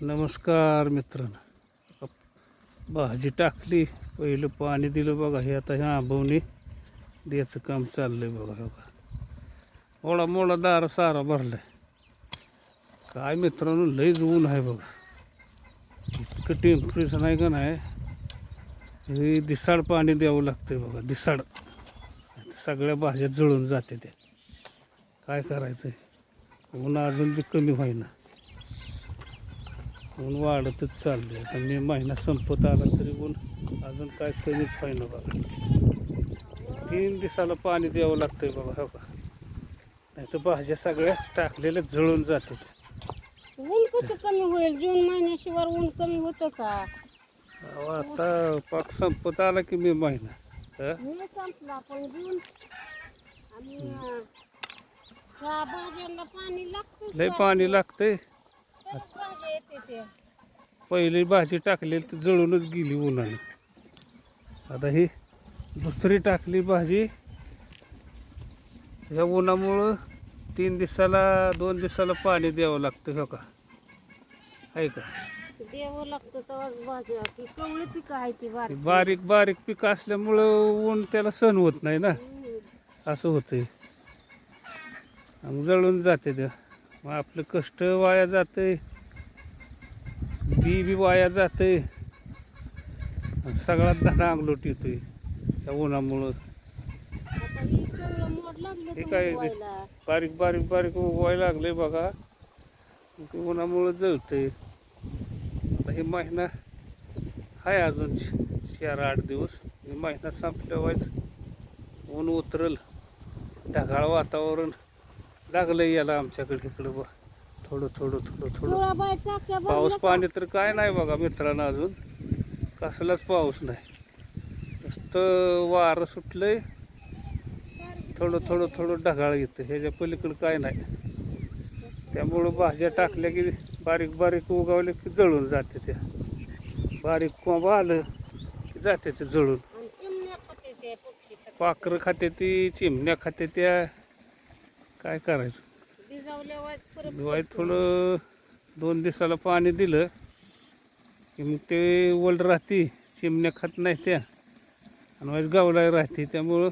नमस्कार मित्रांनो, भाजी टाकली, पहिलं पाणी दिलं बघा. हे आता ह्या आंबवणी द्यायचं काम चाललंय बघा. हो का, मोळा मोळा दार सारा भरलाय. काय मित्रांनो, लईच ऊन आहे बघा. इतकं टेम्परेचर नाही का नाही, हे दिसाड पाणी द्यावं लागतंय बघा. दिसाड सगळ्या भाज्या जळून जाते त्या. काय करायचं, ऊन अजून बी कमी होईना. ऊन वाढतच चाललं आहे. आता मे महिना संपत आला तरी ऊन अजून काय कमीच होईना बघा. 3 दिवसाला पाणी द्यावं लागतंय बघा. हो का, नाही तर भाज्या सगळ्या टाकलेल्या जळून जाते. ऊन कसं कमी होईल? जून महिन्याशिवाय ऊन कमी होतं का? आता पाक संपत आला की मे महिना. मे संपला पण जून आणि ह्या भाज्यांना पाणी लागतं. लय पाणी लागतंय. तरच भाज्या येते ते. पहिली भाजी टाकलेली ती जळूनच गेली उन्हाने. आता ही दुसरी टाकली भाजी, या उन्हामुळं 2 दिवसाला पाणी द्यावं लागतं. हो का, आहे का? द्यावं लागतं तेव्हाच भाज्या. ती कवळी पिकं आहे ती बारीक. बारीक बारीक पीक असल्यामुळं ऊन त्याला सहन होत नाही ना, असं होतंय. मग जळून जाते ते. मग आपलं कष्ट वाया जातंय, बी वाया जातंय, सगळा धना अंगलोट येतोय त्या उन्हामुळं. आता ही कवळं मोड लागलं हे तर काय उगवायला. बारीक बारीक बारीक उगवायला लागले बघा. ते उन्हामुळं जळतंय. आता हे महिना आहे अजून 4-8 दिवस. हे महिना संपल्यावर ऊन उतरल. ढगाळ वातावरण लागलं याला आमच्याकडे. इकडं बघ, थोडं थोडं थोडं थोडं डोळाबाई टाक्या पाऊस भरल्या का? पाणी तर काय नाही बघा मित्रांनो. अजून कसलाच पाऊस नाही. नुसतं वारं सुटलंय, थोडं थोडं थोडं ढगाळ येतं. ह्याच्या पलीकडं काय नाही. त्यामुळं भाज्या टाकल्या की बारीक बारीक उगवल्या की जळून जाते त्या. बारीक कोंब आलं की जाते ते जळून. आणि चिमण्या खाते ते पक्षी खाते. पाखरं खाते ती, चिमण्या खाते त्या. काय करायचं? भिजवल्यावर परत दिवाळीत थोडं 2 दिवसाला पाणी दिलं की मग ते वल राहते. चिमण्या खात नाही त्या, आणि वाईज गावला राहते. त्यामुळं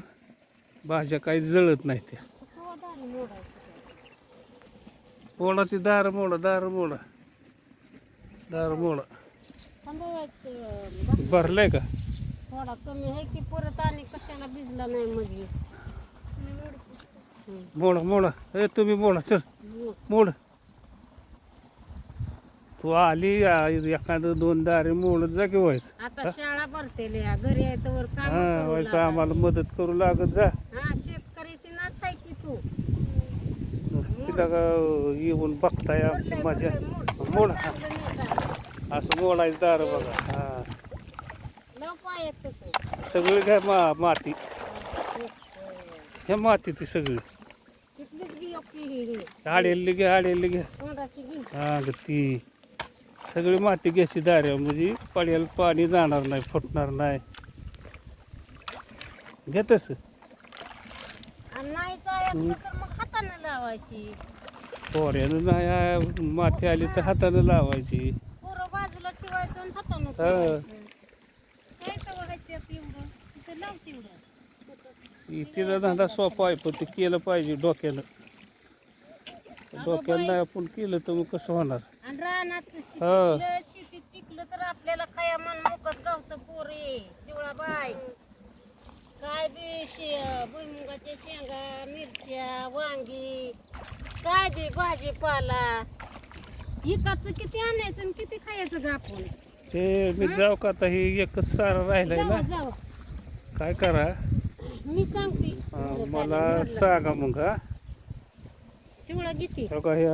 भाज्या काही जळत नाही त्या. केव्हा दारी मोडायची? मोडा ती दार मोडा, दार मोडा, दार मोडा. थांबवायचं. भरलंय का? थोडा कमी आहे की परत आणि कशाला भिजला नाही म्हणजे. मोडा मोडा, ए तुम्ही मोडा, चल मोड. तू आली एखादं 2 दारे मोडत जा की व्हायचं. आता शाळा भरते घरी आहे तर काम हा, व्हायचं आम्हाला मदत करू लागत जा. हा, शेतकऱ्याची नात आहे की तू. नुसती का येऊन बघताय आमची मजा. मोड, असं मोडायचं दार बघा. हा, लव पायात तसं. सगळी घ्या माती. ह्या माती ती सगळी तिथलीच घे की ही आडेली घ्या, आडेली घ्या. तोंडाची घे. हा ग, ती सगळी माती घ्यायची दाऱ्या, म्हणजे पड्याला पाणी जाणार नाही, फुटणार नाही. घ्या तसं. आणि नाही चाळायचं तर मग हाताने लावायची. पोऱ्यानं नाही माती आली तर हातानं लावायची. पोरं बाजूला ठेवायचं आणि हाताने हा. ठेवायचं. काय तर व्हायचं एवढं तिथं लाव तेवढं. शेतीचा धंदा सोपा आहे, पण ते केलं पाहिजे डोक्यानं. डोक्यानं नाही आपण केलं तर मग कसं होणार? आणि रानात हा. शेतीत पिकलं तर आपल्याला खाया मन मोकत गावतं. पोरे जेवढा बाय काय बी भुईमुगाच्या शेंगा, मिरच्या, वांगी, काय बी भाजीपाला एकाच किती आणायचं आणि किती खायचं ग आपण. ते मी जाऊ का आता? ही एकच सारा राहिलाय जावा ना. जावा, काय करा, मी सांगते. मला सांगा मग. हा, चिवडा किती हो का, हे